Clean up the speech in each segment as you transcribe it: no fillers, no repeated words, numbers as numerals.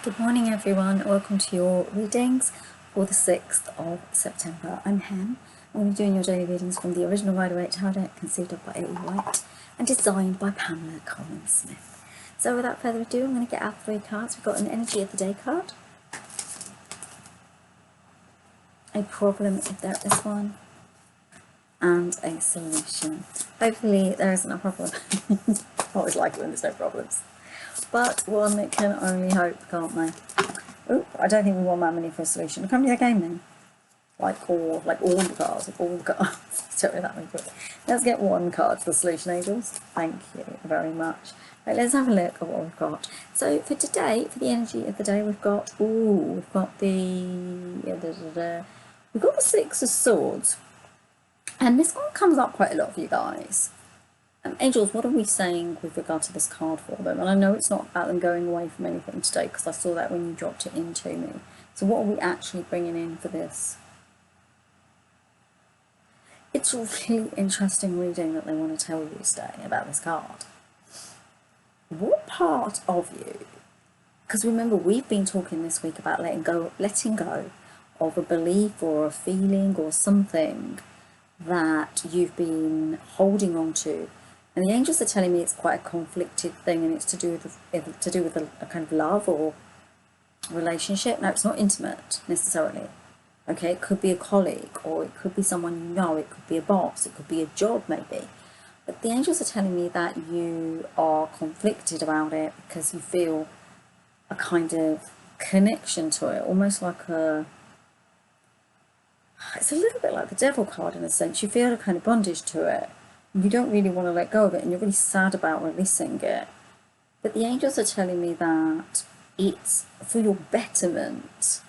Good morning everyone, welcome to your readings for the 6th of September. I'm Ham. I'm going to be doing your daily readings from the original Waite tarot deck, conceived of by Waite and designed by Pamela Coleman-Smith. So without further ado, I'm going to get out 3 cards. We've got an Energy of the Day card, a problem if there is one, and a solution. Hopefully there isn't a problem. I always like it when there's no problems. But one can only hope, can't they? Oh, I don't think we want that many for a solution. Come to the game then. Like all the cards, all the cards. Sorry, that way quick. Let's get 1 card for the solution, angels. Thank you very much. Right, let's have a look at what we've got. So for today, for the energy of the day, we've got the we've got the 6 of Swords, and this one comes up quite a lot for you guys. Angels, what are we saying with regard to this card for them? And I know it's not about them going away from anything today, because I saw that when you dropped it into me. So what are we actually bringing in for this? It's a really interesting reading that they want to tell you today about this card. What part of you, because remember we've been talking this week about letting go of a belief or a feeling or something that you've been holding on to. And the angels are telling me it's quite a conflicted thing, and it's to do with a kind of love or relationship. Now, it's not intimate necessarily. Okay, it could be a colleague, or it could be someone you know, it could be a boss, it could be a job maybe. But the angels are telling me that you are conflicted about it because you feel a kind of connection to it, almost like it's a little bit like the Devil card in a sense. You feel a kind of bondage to it. You don't really want to let go of it, and you're really sad about releasing it. But the angels are telling me that it's for your betterment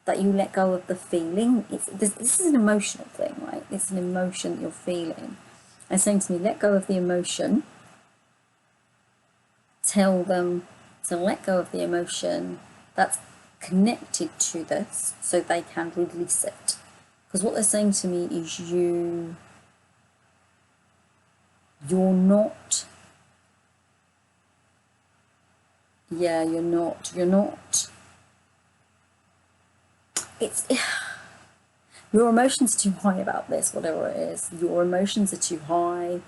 that you let go of the feeling. This is an emotional thing, right? It's an emotion that you're feeling. They're saying to me, let go of the emotion. Tell them to let go of the emotion that's connected to this so they can release it. Because what they're saying to me is you're not it's your emotions are too high about this, whatever it is. Your emotions are too high.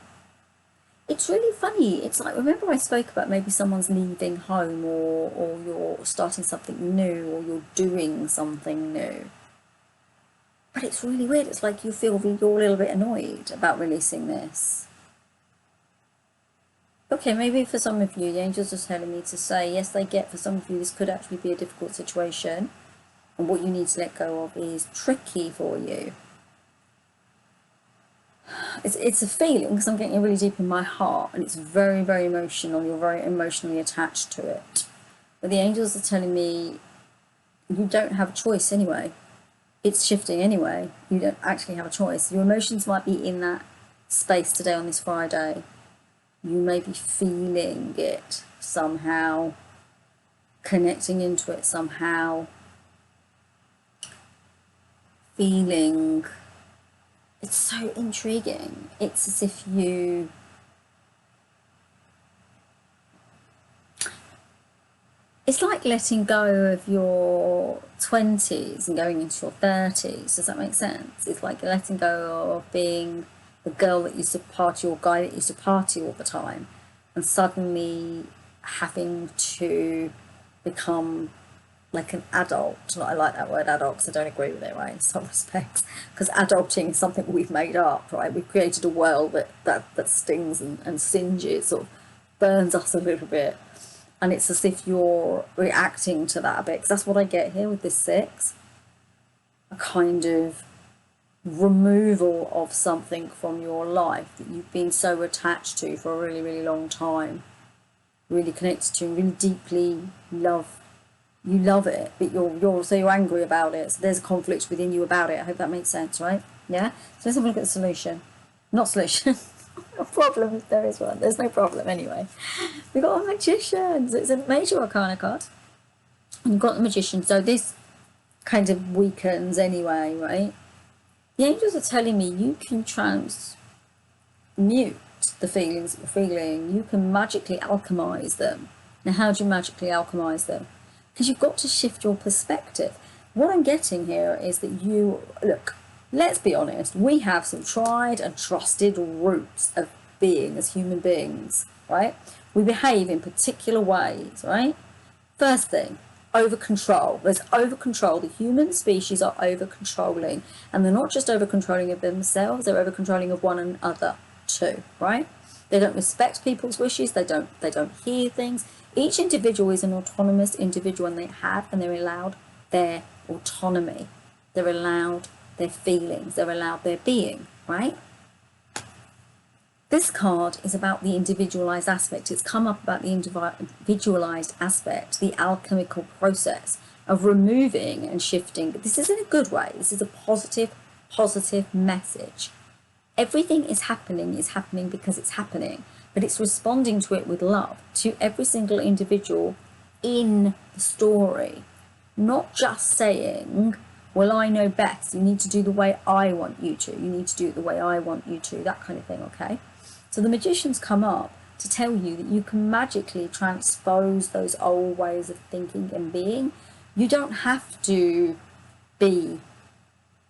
It's really funny. It's like, remember I spoke about maybe someone's leaving home, or you're starting something new, or you're doing something new. But it's really weird. It's like you feel you're a little bit annoyed about releasing this. Okay, maybe for some of you, the angels are telling me to say, yes, they get, for some of you, this could actually be a difficult situation. And what you need to let go of is tricky for you. It's a feeling, because I'm getting it really deep in my heart, and it's very, very emotional. You're very emotionally attached to it. But the angels are telling me you don't have a choice anyway. It's shifting anyway. You don't actually have a choice. Your emotions might be in that space today on this Friday. You may be feeling it somehow, connecting into it somehow, feeling. It's so intriguing. It's as if it's like letting go of your 20s and going into your 30s. Does that make sense? It's like letting go of being the girl that used to party, or guy that used to party all the time, and suddenly having to become like an adult. I like that word adult, because I don't agree with it, right, in some respects, because adulting is something we've made up, right? We've created a world that stings and singes, sort of burns us a little bit, and it's as if you're reacting to that a bit, because that's what I get here with this 6, a kind of removal of something from your life that you've been so attached to for a really, really long time, really connected to, and really deeply love. You love it, but you're angry about it, so there's a conflict within you about it. I hope that makes sense, right? Yeah, so let's have a look at the solution. Not solution. A problem if there is one. There's no problem anyway. We've got a Magician, so it's a major arcana card, and you've got the Magician, so this kind of weakens anyway, right? The angels are telling me you can transmute the feelings that you're feeling. You can magically alchemize them. Now, how do you magically alchemize them? because you've got to shift your perspective. What I'm getting here is that you, look, let's be honest, we have some tried and trusted roots of being as human beings, right? We behave in particular ways, right? First thing, over control. There's over control. The human species are over controlling, and they're not just over controlling of themselves, they're over controlling of one another too, right? They don't respect people's wishes, they don't hear things. Each individual is an autonomous individual, and they're allowed their autonomy. They're allowed their feelings, they're allowed their being, right? This card is about the individualized aspect. It's come up about the individualized aspect, the alchemical process of removing and shifting. But this is in a good way. This is a positive message. Everything is happening because it's happening, but it's responding to it with love to every single individual in the story. Not just saying, well, I know best. You need to do the way I want you to. You need to do it the way I want you to. That kind of thing, okay? So the magicians come up to tell you that you can magically transpose those old ways of thinking and being. You don't have to be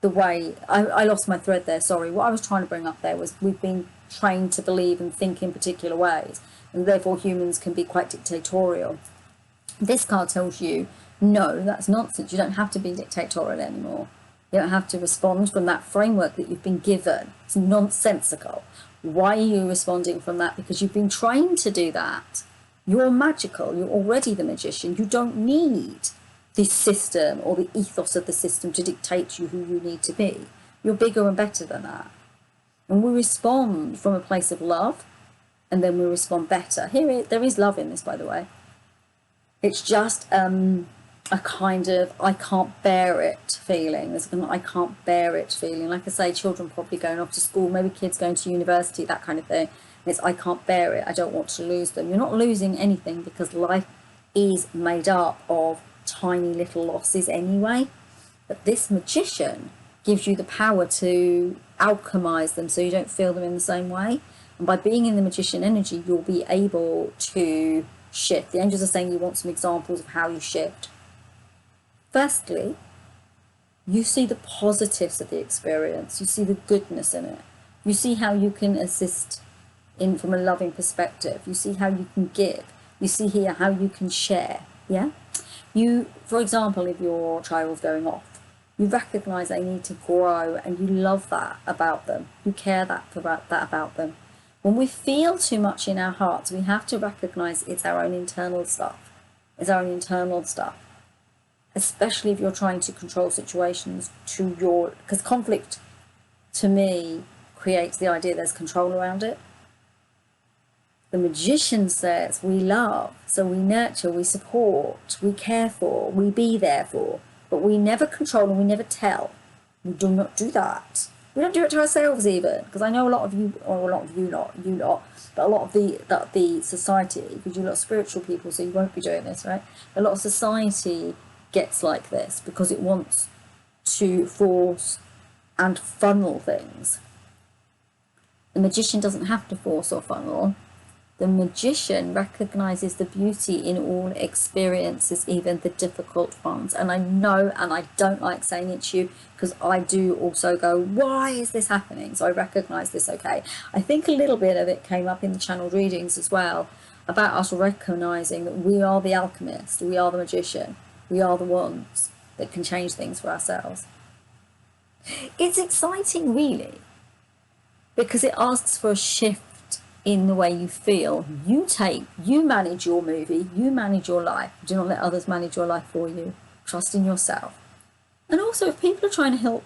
the way... I lost my thread there, sorry. What I was trying to bring up there was we've been trained to believe and think in particular ways, and therefore humans can be quite dictatorial. This card tells you, no, that's nonsense. You don't have to be dictatorial anymore. You don't have to respond from that framework that you've been given. It's nonsensical. Why are you responding from that? Because you've been trained to do that. You're magical. You're already the magician. You don't need this system or the ethos of the system to dictate to you who you need to be. You're bigger and better than that. And we respond from a place of love, and then we respond better. There is love in this, by the way. It's just a kind of I can't bear it feeling. There's an I can't bear it feeling. Like I say, children probably going off to school, maybe kids going to university, that kind of thing. And it's I can't bear it. I don't want to lose them. You're not losing anything, because life is made up of tiny little losses anyway. But this magician gives you the power to alchemize them so you don't feel them in the same way. And by being in the magician energy, you'll be able to shift. The angels are saying you want some examples of how you shift. Firstly, you see the positives of the experience. You see the goodness in it. You see how you can assist in from a loving perspective. You see how you can give. You see here how you can share. Yeah. You, for example, if your child's going off, you recognise they need to grow, and you love that about them. You care about them. When we feel too much in our hearts, we have to recognise it's our own internal stuff. It's our own internal stuff. Especially if you're trying to control situations because conflict to me creates the idea there's control around it. The magician says we love, so we nurture, we support, we care for, we be there for, but we never control and we never tell. We do not do that. We don't do it to ourselves even, because I know a lot of you, or a lot of you not, but a lot of the society, because you're not spiritual people, so you won't be doing this, right? A lot of society gets like this because it wants to force and funnel things. The magician doesn't have to force or funnel. The magician recognizes the beauty in all experiences, even the difficult ones. And I know, and I don't like saying it to you, because I do also go, why is this happening? So I recognize this, okay. I think a little bit of it came up in the channeled readings as well, about us recognizing that we are the alchemist, we are the magician. We are the ones that can change things for ourselves. It's exciting, really, because it asks for a shift in the way you feel. You manage your movie, you manage your life. Do not let others manage your life for you. Trust in yourself. And also, if people are trying to help,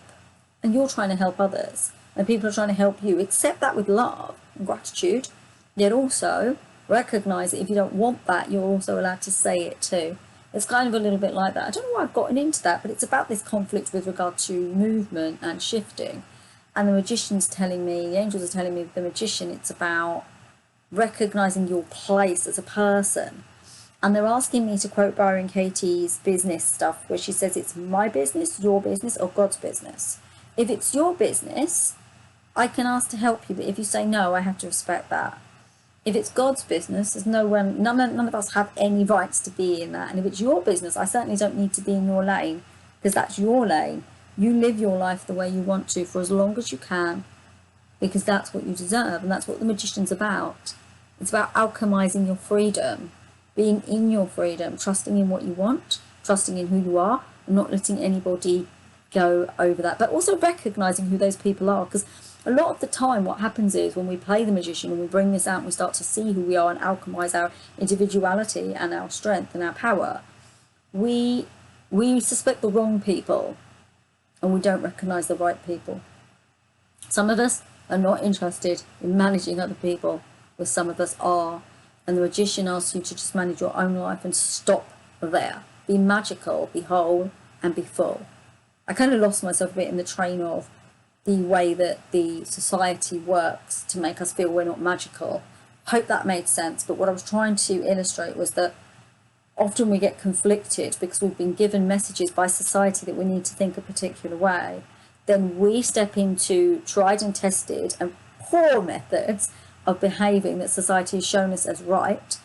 and you're trying to help others, and people are trying to help you, accept that with love and gratitude, yet also recognise that if you don't want that, you're also allowed to say it too. It's kind of a little bit like that. I don't know why I've gotten into that, but it's about this conflict with regard to movement and shifting. And the magician's telling me, the angels are telling me, the magician, it's about recognising your place as a person. And they're asking me to quote Byron Katie's business stuff, where she says it's my business, your business, or God's business. If it's your business, I can ask to help you, but if you say no, I have to respect that. If it's God's business, there's no one, none of us have any rights to be in that. And if it's your business, I certainly don't need to be in your lane, because that's your lane. You live your life the way you want to for as long as you can, because that's what you deserve, and that's what the magician's about. It's about alchemizing your freedom, being in your freedom, trusting in what you want, trusting in who you are, and not letting anybody go over that, but also recognizing who those people are. Because a lot of the time what happens is when we play the magician and we bring this out and we start to see who we are and alchemize our individuality and our strength and our power, we suspect the wrong people and we don't recognize the right people. Some of us are not interested in managing other people, but some of us are. And the magician asks you to just manage your own life and stop there. Be magical, be whole, and be full. I kind of lost myself a bit in the train of the way that the society works to make us feel we're not magical. Hope that made sense. But what I was trying to illustrate was that often we get conflicted because we've been given messages by society that we need to think a particular way. Then we step into tried and tested and poor methods of behaving that society has shown us as right.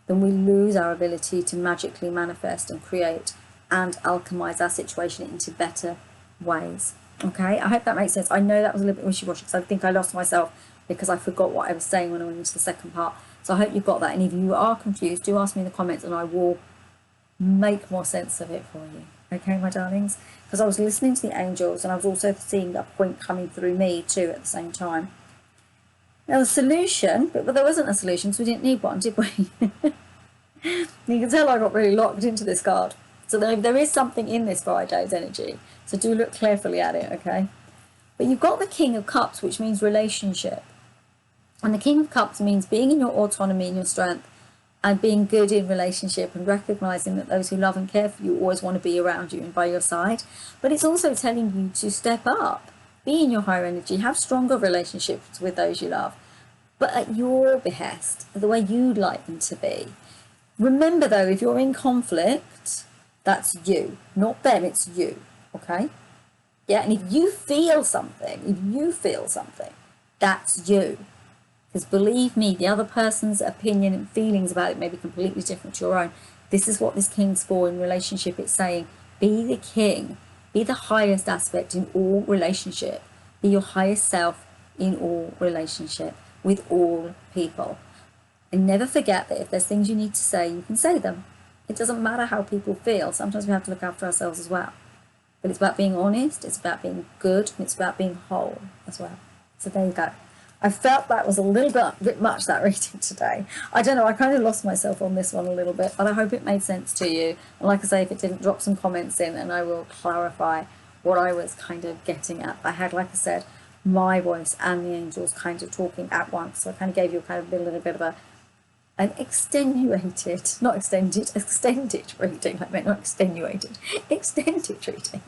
Then we lose our ability to magically manifest and create and alchemize our situation into better ways. Okay, I hope that makes sense. I know that was a little bit wishy-washy because I think I lost myself because I forgot what I was saying when I went into the second part. So I hope you got that. And if you are confused, do ask me in the comments and I will make more sense of it for you. Okay, my darlings? Because I was listening to the angels and I was also seeing a point coming through me too at the same time. There was a solution, but there wasn't a solution, so we didn't need one, did we? You can tell I got really locked into this card. So there is something in this Friday's energy. So do look carefully at it, okay? But you've got the King of Cups, which means relationship. And the King of Cups means being in your autonomy and your strength and being good in relationship and recognizing that those who love and care for you always want to be around you and by your side. But it's also telling you to step up, be in your higher energy, have stronger relationships with those you love, but at your behest, the way you'd like them to be. Remember though, if you're in conflict, that's you, not them, it's you, okay? Yeah, and if you feel something, that's you. Because believe me, the other person's opinion and feelings about it may be completely different to your own. This is what this king's for in relationship. It's saying, be the king, be the highest aspect in all relationship, be your highest self in all relationship with all people. And never forget that if there's things you need to say, you can say them. It doesn't matter how people feel. Sometimes we have to look after ourselves as well. But it's about being honest, it's about being good, and it's about being whole as well. So there you go. I felt that was a little bit much, that reading today. I don't know, I kind of lost myself on this one a little bit, but I hope it made sense to you. And like I say, if it didn't, drop some comments in and I will clarify what I was kind of getting at. I had, like I said, my voice and the angels kind of talking at once. So I kind of gave you kind of a little bit of an extended reading. I meant not extenuated, extended reading.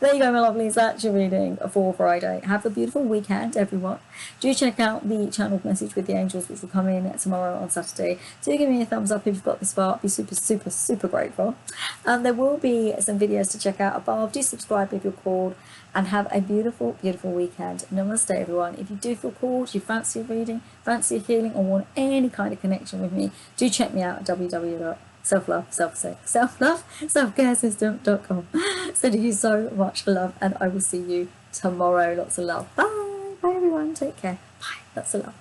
There you go, my lovelies, that's your reading for Friday. Have a beautiful weekend, everyone. Do check out the channeled message with the angels, which will come in tomorrow on Saturday. Do give me a thumbs up if you've got this far. I'd be super grateful. There will be some videos to check out above. Do subscribe if you're called, and have a beautiful weekend. Namaste, everyone. If you do feel called, you fancy a reading, fancy a healing, or want any kind of connection with me, do check me out at www.selfcaresystem.com. Sending you so much love, and I will see you tomorrow. Lots of love. Bye everyone, take care. Bye, lots of love.